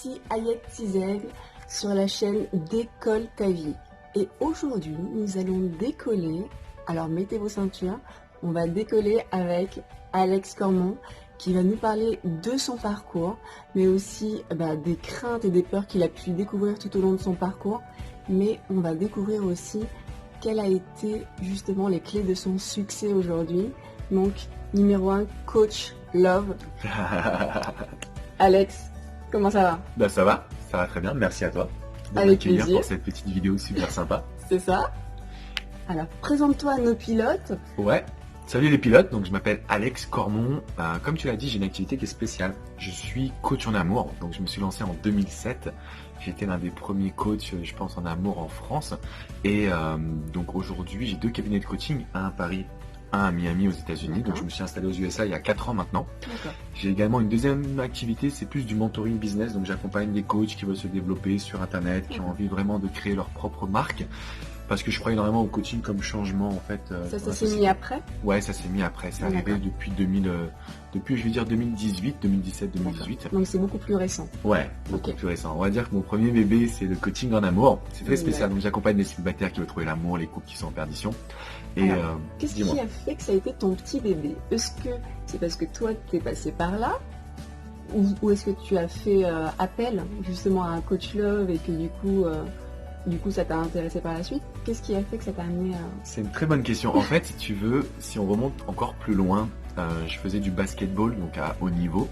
ici Ayette Tizel sur la chaîne Décolle ta vie. Et aujourd'hui, nous allons décoller, alors mettez vos ceintures, on va décoller avec Alex Cormon qui va nous parler de son parcours, mais aussi des craintes et des peurs qu'il a pu découvrir tout au long de son parcours. Mais on va découvrir aussi quelles a été justement les clés de son succès aujourd'hui. Donc, numéro 1, coach love. Alex, comment ça va? Ça va très bien, merci à toi de Avec m'accueillir plaisir. pour cette petite vidéo super sympa. C'est ça. Alors, présente-toi à nos pilotes. Ouais, salut les pilotes, donc je m'appelle Alex Cormon. Comme tu l'as dit, j'ai une activité qui est spéciale. Je suis coach en amour, donc je me suis lancé en 2007. J'étais l'un des premiers coachs, je pense, en amour en France. Et donc aujourd'hui, j'ai 2 cabinets de coaching, un à Paris, un à Miami aux États-Unis. D'accord. Donc je me suis installé aux USA il y a 4 ans maintenant. D'accord. J'ai également une deuxième activité, c'est plus du mentoring business. Donc j'accompagne des coachs qui veulent se développer sur Internet, qui ont envie vraiment de créer leur propre marque. Parce que je crois énormément au coaching comme changement en fait. Ça dans la s'est société. mis après. Ouais, ça s'est mis après. C'est arrivé D'accord. depuis 2000, depuis je vais dire 2018, 2017, 2018. Donc c'est beaucoup plus récent. Ouais, beaucoup Ok. plus récent. On va dire que mon premier bébé, c'est le coaching en amour. C'est très spécial. Ouais. Donc j'accompagne les célibataires qui veulent trouver l'amour, les couples qui sont en perdition. Et Alors, qu'est-ce dis-moi. qui a fait que ça a été ton petit bébé? Est-ce que c'est parce que toi, t'es passé par là? Ou est-ce que tu as fait appel justement à un coach love et que du coup ça t'a intéressé par la suite? Qu'est-ce qui a fait que ça t'a amené à... C'est une très bonne question. En fait, si tu veux, si on remonte encore plus loin, je faisais du basketball, donc à haut niveau.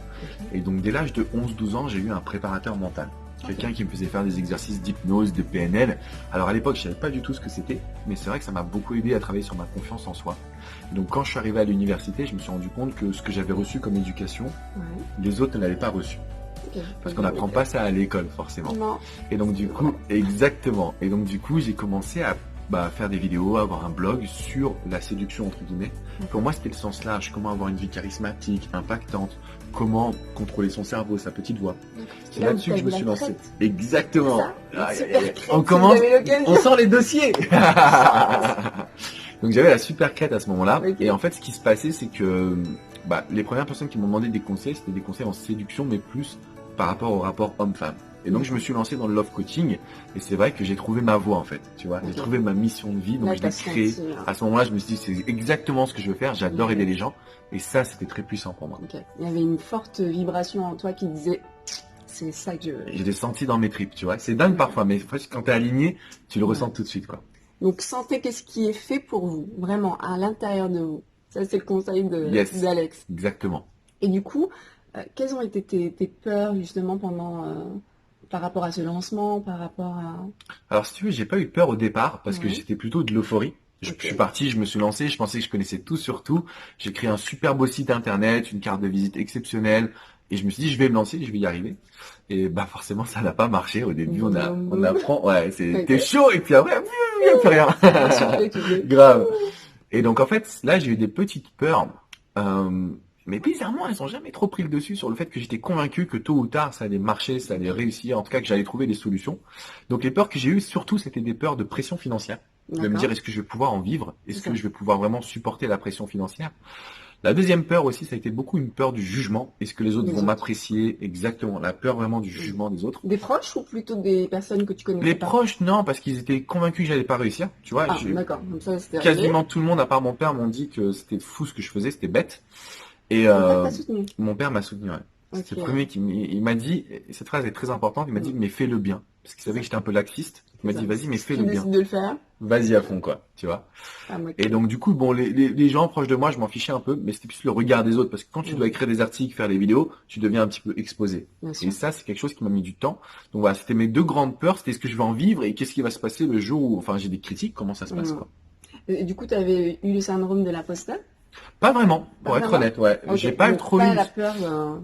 Et donc dès l'âge de 11-12 ans, j'ai eu un préparateur mental. Quelqu'un qui me faisait faire des exercices d'hypnose, de PNL. Alors à l'époque, je savais pas du tout ce que c'était, mais c'est vrai que ça m'a beaucoup aidé à travailler sur ma confiance en soi. Donc quand je suis arrivé à l'université, je me suis rendu compte que ce que j'avais reçu comme éducation, Ouais. les autres ne l'avaient pas reçu. Ok. Parce qu'on n'apprend pas ça à l'école, forcément. Non. Et donc du coup, exactement. Et donc du coup, j'ai commencé à faire des vidéos, à avoir un blog sur la séduction entre guillemets. Pour moi, c'était le sens large. Comment avoir une vie charismatique, impactante. Comment contrôler son cerveau, sa petite voix. C'est Là où là-dessus que t'as je me eu suis la lancé. crête. Exactement. Ça, Aïe, super aïe, aïe. crête, On si commence. vous avez l'occasion. On sort les dossiers. Donc j'avais la super crête à ce moment-là. Ok. Et en fait, ce qui se passait, c'est que les premières personnes qui m'ont demandé des conseils, c'était des conseils en séduction, mais plus par rapport au rapport homme-femme. Et donc je me suis lancé dans le love coaching. Et c'est vrai que j'ai trouvé ma voie en fait. Tu vois, Ok. j'ai trouvé ma mission de vie. Donc Là, je t'as l'ai créée. senti, là. À ce moment-là, je me suis dit, c'est exactement ce que je veux faire. J'adore Ok. aider les gens. Et ça, c'était très puissant pour moi. Ok. Il y avait une forte vibration en toi qui disait c'est ça que je veux. Je l'ai senti dans mes tripes, tu vois. C'est dingue parfois, mais en fait, quand t'es aligné, tu le ressens tout de suite, quoi. Donc sentez qu'est-ce qui est fait pour vous, vraiment à l'intérieur de vous. Ça c'est le conseil Yes. d'Alex. Exactement. Et du coup, quelles ont été tes peurs justement par rapport à ce lancement, par rapport à... Alors, si tu veux, j'ai pas eu peur au départ parce que Ouais. j'étais plutôt de l'euphorie. Je Ok. suis parti, je me suis lancé, je pensais que je connaissais tout sur tout. J'ai créé un super beau site internet, une carte de visite exceptionnelle. Et je me suis dit, je vais me lancer, je vais y arriver. Et forcément, ça n'a pas marché. Au début, on apprend. Ouais, t'es Ok. chaud et puis après, il n'y a plus rien. Insufflé, tu veux. Grave. Et donc, en fait, là, j'ai eu des petites peurs. Mais bizarrement, elles ont jamais trop pris le dessus sur le fait que j'étais convaincu que tôt ou tard, ça allait marcher, ça allait réussir. En tout cas, que j'allais trouver des solutions. Donc, les peurs que j'ai eues, surtout, c'était des peurs de pression financière. De me D'accord. dire, est-ce que je vais pouvoir en vivre? Est-ce C'est que ça. je vais pouvoir vraiment supporter la pression financière? La deuxième peur aussi, ça a été beaucoup une peur du jugement. Est-ce que les autres Des vont autres. m'apprécier? Exactement. La peur vraiment du jugement des autres. Des proches ou plutôt des personnes que tu connaissais Les pas? proches, non, parce qu'ils étaient convaincus que j'allais pas réussir. Tu vois, Ah, d'accord. Comme ça, c'était quasiment tout le monde, à part mon père, m'ont dit que c'était fou ce que je faisais, c'était bête. Et réglé. Ton père t'a soutenu. mon père m'a soutenu, ouais. C'est Ok. le premier il m'a dit, et cette phrase est très importante, il m'a dit, mais fais-le bien. Parce qu'il savait que j'étais un peu laxiste. Il m'a dit, vas-y, mais Si fais-le tu bien. décides de le faire, Vas-y à fond, quoi. Tu vois. moi. Et donc, du coup, les gens proches de moi, je m'en fichais un peu, mais c'était plus le regard des autres. Parce que quand tu dois écrire des articles, faire des vidéos, tu deviens un petit peu exposé. Bien sûr. Et ça, c'est quelque chose qui m'a mis du temps. Donc voilà, c'était mes 2 grandes peurs. C'était ce que je vais en vivre et qu'est-ce qui va se passer le jour où, enfin, j'ai des critiques, comment ça se passe, quoi. Et du coup, tu avais eu le syndrome de l'imposteur? Pas vraiment, pour Pas être vraiment. honnête, ouais. Ok. J'ai pas Donc, trop pas eu. la peur d'un...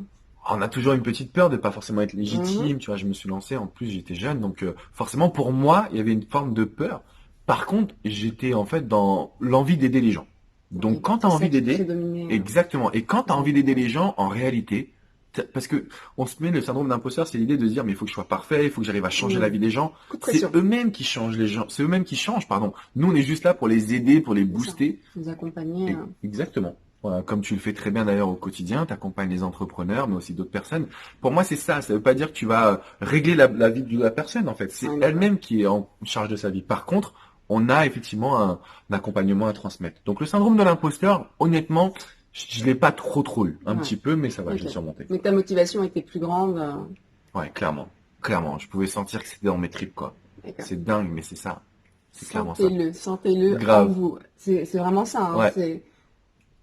On a toujours une petite peur de pas forcément être légitime, tu vois, je me suis lancé, en plus j'étais jeune, donc forcément pour moi, il y avait une forme de peur. Par contre, j'étais en fait dans l'envie d'aider les gens. Donc quand tu as C'est envie ça qui te fait d'aider, dominer, hein. exactement, et quand tu as envie d'aider les gens, en réalité, parce que on se met le syndrome d'imposteur, c'est l'idée de se dire mais il faut que je sois parfait, il faut que j'arrive à changer la vie des gens. Coup de C'est pression. eux-mêmes qui changent les gens, c'est eux-mêmes qui changent, pardon. Nous on est juste là pour les aider, pour les C'est ça. booster. Nous accompagner. Exactement. Voilà, comme tu le fais très bien d'ailleurs au quotidien, tu accompagnes les entrepreneurs, mais aussi d'autres personnes. Pour moi, c'est ça. Ça veut pas dire que tu vas régler la vie de la personne, en fait. C'est Ouais, d'accord. elle-même qui est en charge de sa vie. Par contre, on a effectivement un accompagnement à transmettre. Donc le syndrome de l'imposteur, honnêtement, je l'ai pas trop eu. Un Ouais. petit peu, mais ça va, je Ok. l'ai surmonté. Mais ta motivation était plus grande. Ouais, clairement. Clairement. Je pouvais sentir que c'était dans mes tripes, quoi. D'accord. C'est dingue, mais c'est ça. C'est clairement ça. Sentez-le en Grave. vous. C'est vraiment ça, hein. Ouais. C'est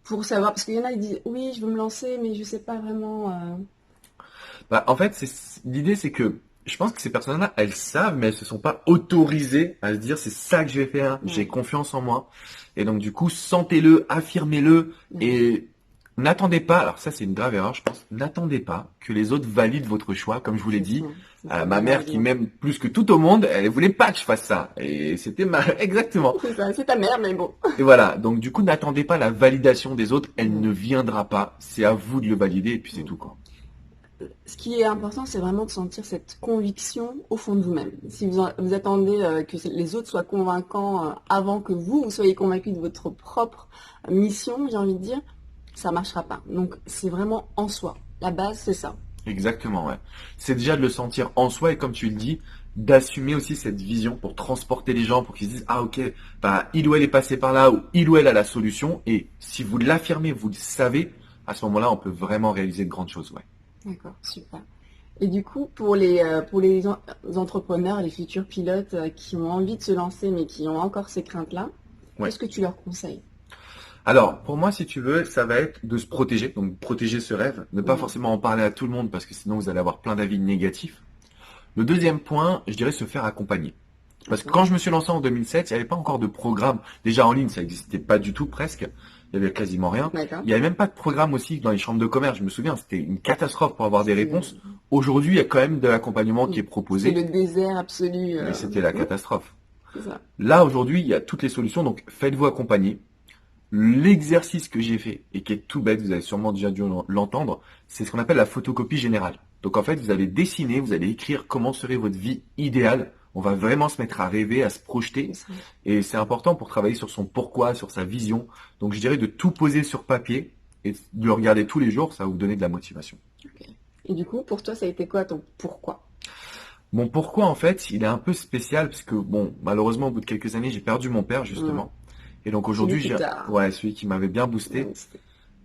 pour savoir, parce qu'il y en a qui disent, oui, je veux me lancer, mais je sais pas vraiment. Bah, en fait, l'idée, c'est que je pense que ces personnes-là, elles savent, mais elles se sont pas autorisées à se dire c'est ça que je vais faire, j'ai Ouais. confiance en moi. Et donc, du coup, sentez-le, affirmez-le et n'attendez pas, alors ça, c'est une grave erreur, je pense, n'attendez pas que les autres valident votre choix. Comme je vous l'ai dit, C'est ça, ma mère qui malheureusement. m'aime plus que tout au monde, elle voulait pas que je fasse ça. Et c'était exactement. C'est ça, c'est ta mère, mais bon. Et voilà. Donc, du coup, n'attendez pas la validation des autres, elle Mhm. ne viendra pas. C'est à vous de le valider et puis c'est tout, quoi. Ce qui est important, c'est vraiment de sentir cette conviction au fond de vous-même. Si vous attendez que les autres soient convaincants avant que vous soyez convaincu de votre propre mission, j'ai envie de dire, ça ne marchera pas. Donc, c'est vraiment en soi. La base, c'est ça. Exactement, ouais. C'est déjà de le sentir en soi et comme tu le dis, d'assumer aussi cette vision pour transporter les gens, pour qu'ils se disent, ah ok, bah il ou elle est passé par là ou il ou elle a la solution. Et si vous l'affirmez, vous le savez, à ce moment-là, on peut vraiment réaliser de grandes choses, ouais. D'accord, super. Et du coup, pour entrepreneurs, les futurs pilotes qui ont envie de se lancer, mais qui ont encore ces craintes-là, Ouais. qu'est-ce que tu leur conseilles? Alors, pour moi, si tu veux, ça va être de se protéger, donc protéger ce rêve, ne pas Mhm. forcément en parler à tout le monde parce que sinon vous allez avoir plein d'avis négatifs. Le deuxième point, je dirais se faire accompagner. Parce que Ok. quand je me suis lancé en 2007, il n'y avait pas encore de programme. Déjà en ligne, ça n'existait pas du tout presque. Il n'y avait quasiment rien. D'accord. Il n'y avait même pas de programme aussi dans les chambres de commerce. Je me souviens, c'était une catastrophe pour avoir des C'est réponses. Aujourd'hui, il y a quand même de l'accompagnement qui est c'est proposé, le désert absolu. mais c'était la catastrophe. C'est ça. Là, aujourd'hui, il y a toutes les solutions, donc faites-vous accompagner. L'exercice que j'ai fait, et qui est tout bête, vous avez sûrement déjà dû l'entendre, c'est ce qu'on appelle la photocopie générale. Donc en fait, vous allez dessiner, vous allez écrire comment serait votre vie idéale. On va vraiment se mettre à rêver, à se projeter. C'est ça. Et c'est important pour travailler sur son pourquoi, sur sa vision. Donc je dirais de tout poser sur papier et de le regarder tous les jours, ça va vous donner de la motivation. Ok. Et du coup, pour toi, ça a été quoi ton pourquoi? Mon pourquoi, en fait, il est un peu spécial parce que, bon, malheureusement, au bout de quelques années, j'ai perdu mon père, justement. Et donc aujourd'hui, Celui qui t'a. ouais, celui qui m'avait bien boosté.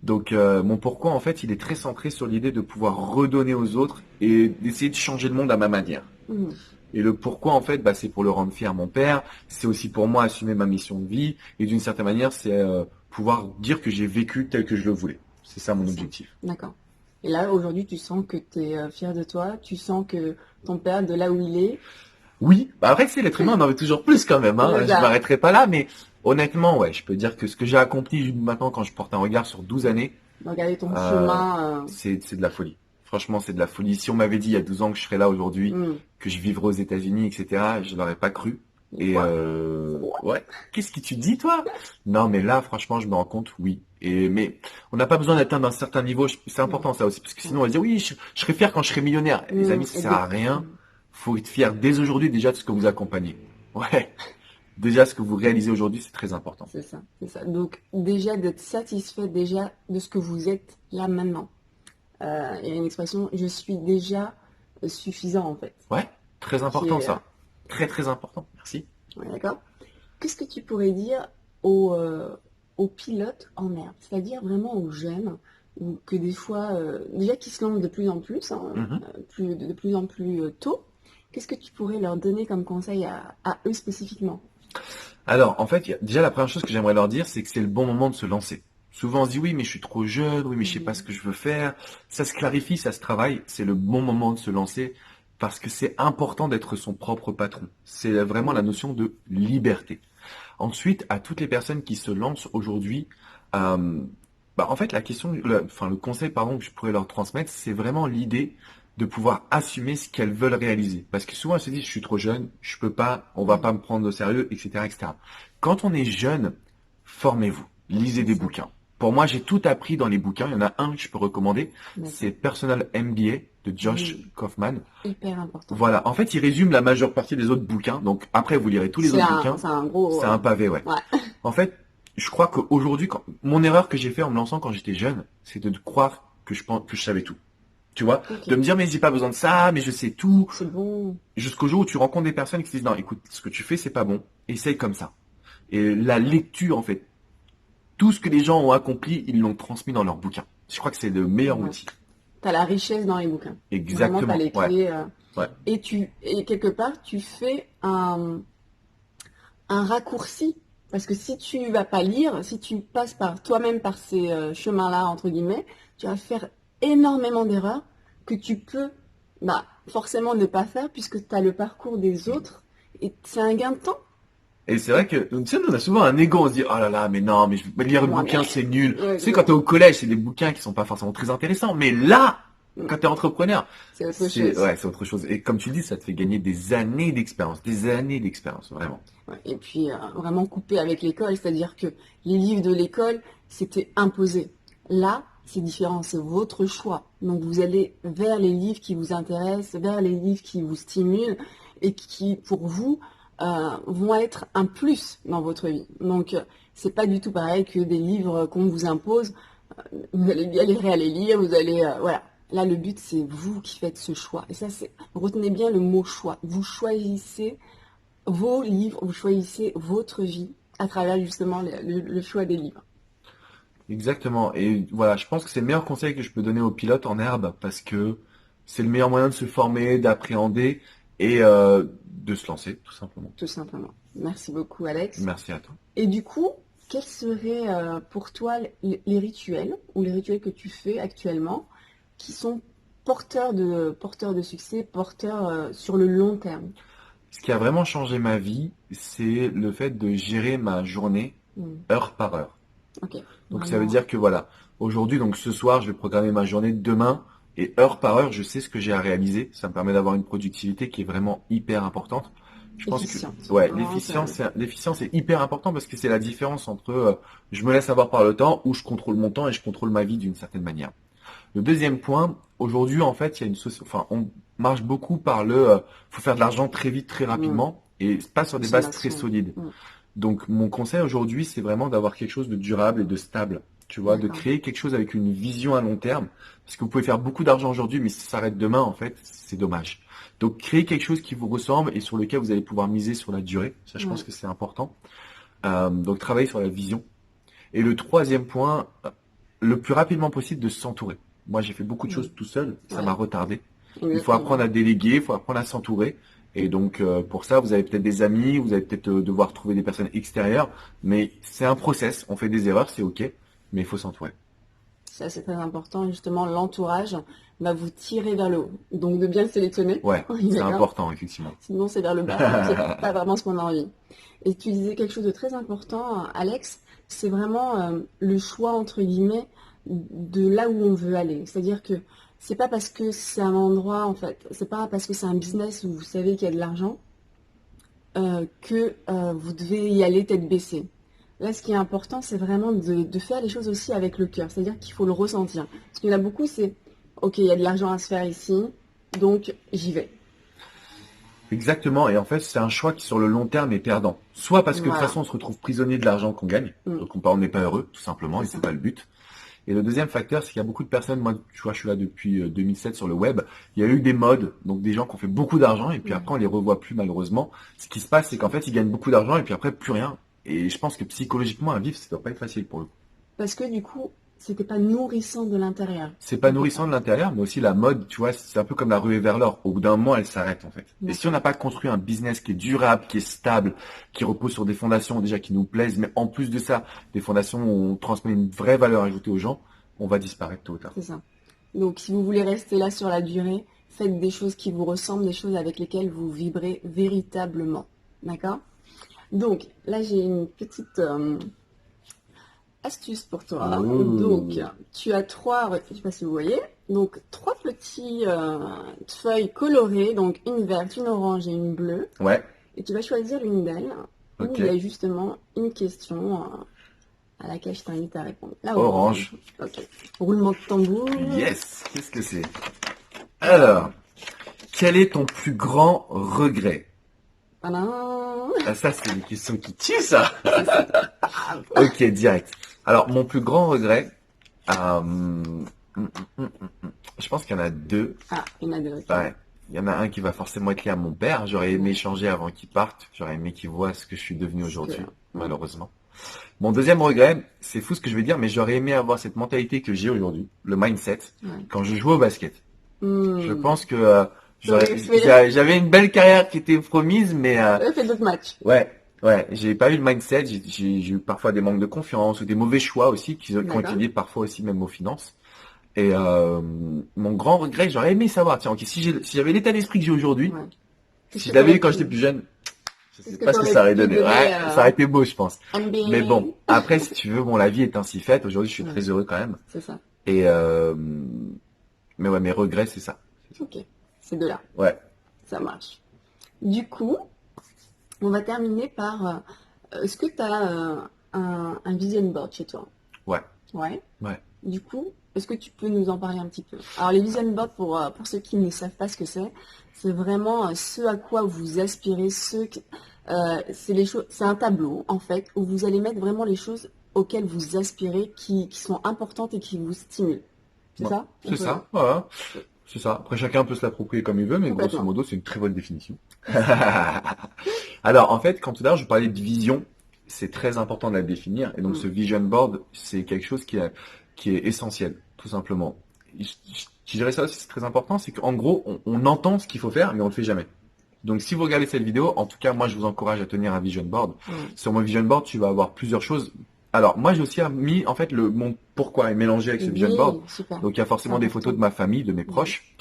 Donc mon pourquoi, en fait, il est très centré sur l'idée de pouvoir redonner aux autres et d'essayer de changer le monde à ma manière. Mhm. Et le pourquoi, en fait, bah, c'est pour le rendre fier, mon père. C'est aussi pour moi assumer ma mission de vie. Et d'une certaine manière, c'est pouvoir dire que j'ai vécu tel que je le voulais. C'est ça mon C'est ça. objectif. D'accord. Et là, aujourd'hui, tu sens que tu es fier de toi, tu sens que ton père, de là où il est, Oui, bah après, c'est l'être humain, on en veut toujours plus quand même. Hein. c'est Je ça. m'arrêterai pas là, mais honnêtement, ouais, je peux dire que ce que j'ai accompli maintenant, quand je porte un regard sur 12 années, Regarder ton euh, chemin. c'est de la folie. Franchement, c'est de la folie. Si on m'avait dit il y a 12 ans que je serais là aujourd'hui, que je vivrais aux États-Unis, etc., je l'aurais pas cru. Et Quoi? ouais, qu'est-ce que tu dis, toi? Non, mais là, franchement, je me rends compte, oui. Mais on n'a pas besoin d'atteindre un certain niveau. C'est important ça aussi, parce que sinon on va dire oui, je serai fier quand je serai millionnaire. Les amis, ça Et sert à rien. Faut être fier dès aujourd'hui déjà de ce que vous accompagnez. Ouais, déjà ce que vous réalisez aujourd'hui, c'est très important. c'est ça, c'est ça. Donc déjà d'être satisfait déjà de ce que vous êtes là maintenant. Il y a une expression, je suis déjà suffisant en fait. Ouais, très Qui important est, ça. Très très important. Merci. ouais, d'accord. Qu'est-ce que tu pourrais dire aux pilotes en herbe, c'est-à-dire vraiment aux jeunes, ou que des fois, déjà qui se lancent de plus en plus, hein, Mhm. de plus en plus tôt, qu'est-ce que tu pourrais leur donner comme conseil à eux spécifiquement? Alors, en fait, déjà la première chose que j'aimerais leur dire, c'est que c'est le bon moment de se lancer. Souvent, on se dit oui, mais je suis trop jeune, oui, mais je sais pas ce que je veux faire. Ça se clarifie, ça se travaille. C'est le bon moment de se lancer parce que c'est important d'être son propre patron. C'est vraiment la notion de liberté. Ensuite, à toutes les personnes qui se lancent aujourd'hui, euh, bah, en fait, le conseil, pardon, que je pourrais leur transmettre, c'est vraiment l'idée de pouvoir assumer ce qu'elles veulent réaliser. Parce que souvent, elles se disent, je suis trop jeune, je peux pas, on va pas me prendre au sérieux, etc., etc. Quand on est jeune, formez-vous, lisez des bouquins. Pour moi, j'ai tout appris dans les bouquins. Il y en a un que je peux recommander, c'est Personal MBA de Josh Kaufman. Hyper important. Voilà, en fait, il résume la majeure partie des autres bouquins. Donc après, vous lirez tous les autres bouquins. C'est un gros. C'est un pavé, ouais. Ouais. En fait, je crois qu'aujourd'hui, mon erreur que j'ai fait en me lançant quand j'étais jeune, c'est de croire que je pense que je savais tout. Tu vois, Ok. de me dire mais j'ai pas besoin de ça, mais je sais tout. C'est bon. Jusqu'au jour où tu rencontres des personnes qui te disent non, écoute, ce que tu fais c'est pas bon, essaye comme ça. Et la lecture en fait, tout ce que les gens ont accompli, ils l'ont transmis dans leurs bouquins. Je crois que c'est le meilleur Ouais. outil. T'as la richesse dans les bouquins. Vraiment, t'as Exactement. les Ouais. clés. Ouais. Et quelque part, tu fais un raccourci. Parce que si tu vas pas lire, si tu passes par toi-même par ces chemins-là, entre guillemets, tu vas faire énormément d'erreurs que tu peux forcément ne pas faire puisque tu as le parcours des autres et c'est un gain de temps. Et c'est vrai que, tu sais, on a souvent un ego, on se dit, oh là là, mais non, mais je vais pas lire le Ouais, bouquin, mais- c'est nul. Ouais, Tu sais, quand t'es au collège, c'est des bouquins qui sont pas forcément très intéressants, mais là, Mm. quand t'es entrepreneur, c'est autre chose. ouais, c'est autre chose. Et comme tu le dis, ça te fait gagner des années d'expérience, vraiment. Ouais, et puis vraiment couper avec l'école, c'est-à-dire que les livres de l'école, c'était imposé. Là, c'est différent, c'est votre choix. Donc vous allez vers les livres qui vous intéressent, vers les livres qui vous stimulent et qui, pour vous, vont être un plus dans votre vie. Donc c'est pas du tout pareil que des livres qu'on vous impose. Vous allez galérer à les lire, vous allez, voilà. Là, le but, c'est vous qui faites ce choix. Et ça, c'est, retenez bien le mot choix. Vous choisissez vos livres, vous choisissez votre vie à travers justement le choix des livres. Exactement. Et voilà, je pense que c'est le meilleur conseil que je peux donner aux pilotes en herbe parce que c'est le meilleur moyen de se former, d'appréhender et de se lancer, tout simplement. Tout simplement. Merci beaucoup, Alex. Merci à toi. Et du coup, quels seraient pour toi les rituels ou les rituels que tu fais actuellement qui sont porteurs de succès, porteurs sur le long terme? Ce qui a vraiment changé ma vie, c'est le fait de gérer ma journée Hmm. heure par heure. Ok. Donc ça veut Vraiment. dire que voilà, aujourd'hui, donc ce soir, je vais programmer ma journée de demain et heure par heure, je sais ce que j'ai à réaliser. Ça me permet d'avoir une productivité qui est vraiment hyper importante. Je pense que Efficiente. ouais, Vraiment, l'efficience est hyper important parce que c'est la différence entre je me laisse avoir par le temps ou je contrôle mon temps et je contrôle ma vie d'une certaine manière. Le deuxième point, aujourd'hui en fait, il y a enfin on marche beaucoup par faut faire de l'argent très vite, très hmm, rapidement et pas sur des bases très consommation. solides. Hmm. Donc mon conseil aujourd'hui, c'est vraiment d'avoir quelque chose de durable et de stable. Tu vois, de D'accord. créer quelque chose avec une vision à long terme. Parce que vous pouvez faire beaucoup d'argent aujourd'hui, mais si ça s'arrête demain, en fait, c'est dommage. Donc créer quelque chose qui vous ressemble et sur lequel vous allez pouvoir miser sur la durée. Ça, je pense Ouais. que c'est important. Donc travailler sur la vision. Et le troisième point, le plus rapidement possible de s'entourer. Moi, j'ai fait beaucoup de Hmm. choses tout seul, ça Ouais. m'a retardé. Il faut Exactement. apprendre à déléguer, il faut apprendre à s'entourer. Et donc, pour ça, vous avez peut-être des amis, vous allez peut-être devoir trouver des personnes extérieures, mais c'est un process. On fait des erreurs, c'est ok, mais il faut s'entourer. Ça, c'est très important. Justement, l'entourage va vous tirer vers le haut. Donc, de bien le sélectionner. Ouais, On est c'est d'accord. important, effectivement. Sinon, c'est vers le bas. C'est pas vraiment ce qu'on a envie. Et tu disais quelque chose de très important, Alex. C'est vraiment le choix, entre guillemets, de là où on veut aller. C'est-à-dire que c'est pas parce que c'est un endroit, en fait, c'est pas parce que c'est un business où vous savez qu'il y a de l'argent que vous devez y aller tête baissée. Là, ce qui est important, c'est vraiment de faire les choses aussi avec le cœur. C'est-à-dire qu'il faut le ressentir. Parce qu'il y en a beaucoup, c'est, OK, il y a de l'argent à se faire ici, donc j'y vais. Exactement, et en fait, c'est un choix qui sur le long terme est perdant. Soit parce que de toute Voilà. façon, on se retrouve prisonnier de l'argent qu'on gagne, Mm. donc on n'est pas heureux, tout simplement, et C'est c'est ça. pas le but. Et le deuxième facteur, c'est qu'il y a beaucoup de personnes, moi, tu vois, je suis là depuis 2007 sur le web, il y a eu des modes, donc des gens qui ont fait beaucoup d'argent, et puis Ouais. après, on les revoit plus malheureusement. Ce qui se passe, c'est qu'en fait, ils gagnent beaucoup d'argent, et puis après, plus rien. Et je pense que psychologiquement, à vivre, ça doit pas être facile pour eux. Parce que du coup, c'était pas nourrissant de l'intérieur. C'est pas Quelque nourrissant part. de l'intérieur, mais aussi la mode, tu vois, c'est un peu comme la ruée vers l'or. Au bout d'un moment, elle s'arrête en fait. Et si on n'a pas construit un business qui est durable, qui est stable, qui repose sur des fondations déjà qui nous plaisent, mais en plus de ça, des fondations où on transmet une vraie valeur ajoutée aux gens, on va disparaître tôt ou tard. C'est ça. Donc, si vous voulez rester là sur la durée, faites des choses qui vous ressemblent, des choses avec lesquelles vous vibrez véritablement. D'accord? Donc, là, j'ai une petite astuce pour toi. Oh. Donc, tu as je sais pas si vous voyez, donc trois petits feuilles colorées, donc une verte, une orange et une bleue. Ouais, Et tu vas choisir l'une d'elles où ok. il y a justement une question à laquelle je t'invite à répondre. La Orange. Ok. Roulement de tambour. Yes, qu'est-ce que c'est? Alors, quel est ton plus grand regret? Tadam. Ah, ça, c'est une question qui tue, ça. Ok, direct. Alors, mon plus grand regret, je pense qu'il y en a deux. Ah, il y en a deux. Ok. Ouais. Il y en a un qui va forcément être lié à mon père. J'aurais aimé changer avant qu'il parte. J'aurais aimé qu'il voit ce que je suis devenu aujourd'hui, malheureusement. Mon deuxième regret, c'est fou ce que je vais dire, mais j'aurais aimé avoir cette mentalité que j'ai aujourd'hui, le mindset, quand je jouais au basket. Je pense que j'avais une belle carrière qui était promise, mais J'avais fait d'autres matchs. ouais, j'ai pas eu le mindset. J'ai eu parfois des manques de confiance ou des mauvais choix aussi qui ont été liés parfois aussi même aux finances. Et mon grand regret, j'aurais aimé savoir, tiens, ok, si j'avais l'état d'esprit que j'ai aujourd'hui, si je l'avais eu quand j'étais plus jeune, je sais pas ce que ça aurait donné. Ouais, ça aurait été beau, je pense. Mais bon, après, si tu veux, bon, la vie est ainsi faite. Aujourd'hui, je suis très heureux quand même. C'est ça. Et mais ouais, mes regrets, c'est ça. Ok, c'est de là. Ouais. Ça marche. Du coup, on va terminer par, est-ce que tu as un vision board chez toi? Ouais. Ouais. Ouais. Du coup, est-ce que tu peux nous en parler un petit peu? Alors, les vision boards, pour ceux qui ne savent pas ce que c'est vraiment ce à quoi vous aspirez, c'est un tableau, en fait, où vous allez mettre vraiment les choses auxquelles vous aspirez, qui sont importantes et qui vous stimulent. C'est ça? C'est ça, voilà. C'est ça. Après, chacun peut se l'approprier comme il veut, mais grosso modo, c'est une très bonne définition. Alors, en fait, quand tout à l'heure, je parlais de vision, c'est très important de la définir. Et donc, ce vision board, c'est quelque chose qui est essentiel, tout simplement. Je dirais ça aussi, c'est très important, c'est qu'en gros, on entend ce qu'il faut faire, mais on le fait jamais. Donc, si vous regardez cette vidéo, en tout cas, moi, je vous encourage à tenir un vision board. Sur mon vision board, tu vas avoir plusieurs choses. Alors, moi, j'ai aussi mis, en fait, mon pourquoi est mélangé avec ce vision board. Super. Donc, il y a forcément des photos de ma famille, de mes proches.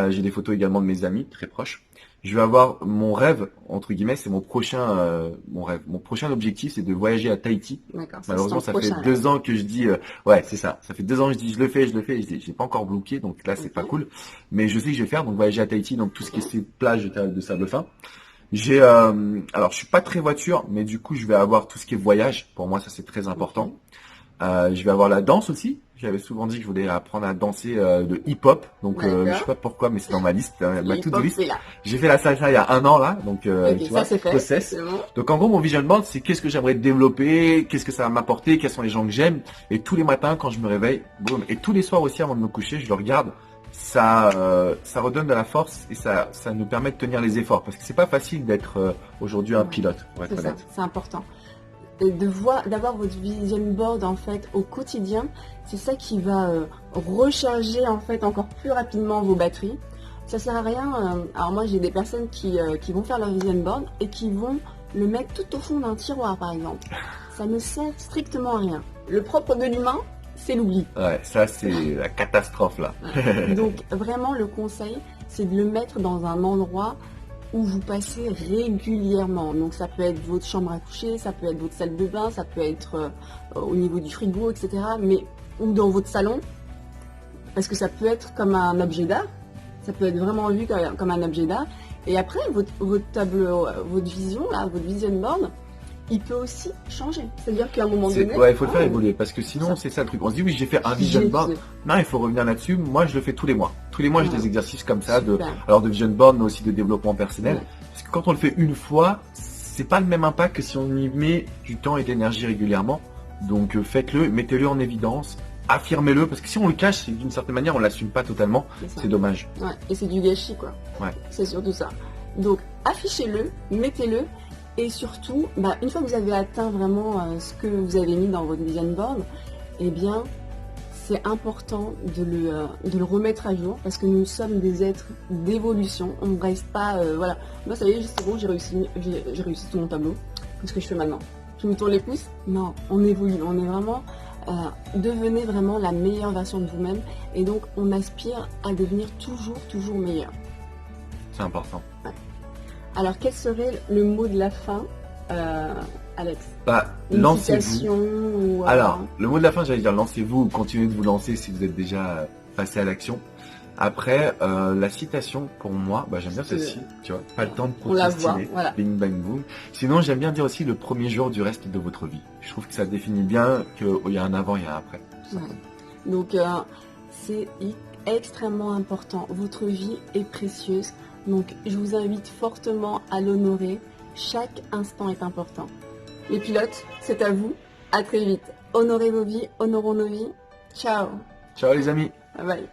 J'ai des photos également de mes amis, très proches. Je vais avoir mon rêve, entre guillemets, c'est mon prochain rêve. Mon prochain objectif, c'est de voyager à Tahiti. Malheureusement, ça fait 2 ans que je dis, ouais, c'est ça. Ça fait 2 ans que je dis, je le fais. Et je l'ai pas encore bloqué, donc là, c'est pas cool. Mais je sais que je vais faire, donc voyager à Tahiti, donc tout ce qui est ces plages de sable fin. J'ai, alors, je suis pas très voiture, mais du coup, je vais avoir tout ce qui est voyage. Pour moi, ça, c'est très important. Je vais avoir la danse aussi. J'avais souvent dit que je voulais apprendre à danser de hip-hop. Donc, je sais pas pourquoi, mais c'est dans ma liste, ma to-do list. J'ai fait la salsa il y a 1 an, là. Donc, tu vois, process. Donc, en gros, mon vision board, c'est qu'est-ce que j'aimerais développer, qu'est-ce que ça va m'apporter, quels sont les gens que j'aime. Et tous les matins, quand je me réveille, boum. Et tous les soirs aussi, avant de me coucher, je le regarde. Ça redonne de la force et ça nous permet de tenir les efforts. Parce que c'est pas facile d'être aujourd'hui un pilote, pour être honnête. C'est important. D'avoir votre vision board en fait au quotidien, c'est ça qui va recharger en fait encore plus rapidement vos batteries. Ça sert à rien. Alors moi j'ai des personnes qui vont faire leur vision board et qui vont le mettre tout au fond d'un tiroir par exemple. Ça ne sert strictement à rien. Le propre de l'humain, c'est l'oubli. Ouais, ça c'est la catastrophe là. Donc vraiment le conseil, c'est de le mettre dans un endroit où vous passez régulièrement. Donc ça peut être votre chambre à coucher, ça peut être votre salle de bain, ça peut être au niveau du frigo, etc. Ou dans votre salon, parce que ça peut être comme un objet d'art. Ça peut être vraiment vu comme un objet d'art. Et après, votre tableau, votre vision, là, votre vision board, il peut aussi changer. C'est-à-dire qu'à un moment donné... Ouais, il faut le faire évoluer, parce que sinon, c'est ça le truc. On se dit, oui, j'ai fait un vision board. Non, il faut revenir là-dessus. Moi, je le fais tous les mois. Tous les mois, j'ai des exercices comme ça, de vision board, mais aussi de développement personnel. Parce que quand on le fait une fois, c'est pas le même impact que si on y met du temps et de l'énergie régulièrement. Donc, faites-le, mettez-le en évidence. Affirmez-le, parce que si on le cache, d'une certaine manière, on l'assume pas totalement. C'est dommage. Ouais, et c'est du gâchis, quoi. Ouais. C'est surtout ça. Donc, affichez-le, mettez-le, et surtout, une fois que vous avez atteint vraiment ce que vous avez mis dans votre vision board, eh bien, c'est important de le remettre à jour, parce que nous sommes des êtres d'évolution. On ne reste pas, voilà. Moi, ça y est, c'est bon, j'ai réussi tout mon tableau. Qu'est-ce que je fais maintenant? Je me tourne les pouces? Non, on évolue. On est vraiment... devenez vraiment la meilleure version de vous-même et donc on aspire à devenir toujours meilleur. C'est important. Ouais. Alors quel serait le mot de la fin, Alex? Lancez-vous. Alors, le mot de la fin, j'allais dire lancez-vous, continuez de vous lancer si vous êtes déjà passé à l'action. Après, la citation, pour moi, j'aime bien celle-ci, tu vois, pas le temps de procrastiner, voilà. Bing bang boom. Sinon, j'aime bien dire aussi le premier jour du reste de votre vie. Je trouve que ça définit bien qu'il y a un avant, il y a un après. Ouais. Donc, c'est extrêmement important. Votre vie est précieuse, donc je vous invite fortement à l'honorer chaque instant est important. Les pilotes, c'est à vous. À très vite. Honorez vos vies, honorons nos vies. Ciao. Ciao les amis. Bye bye.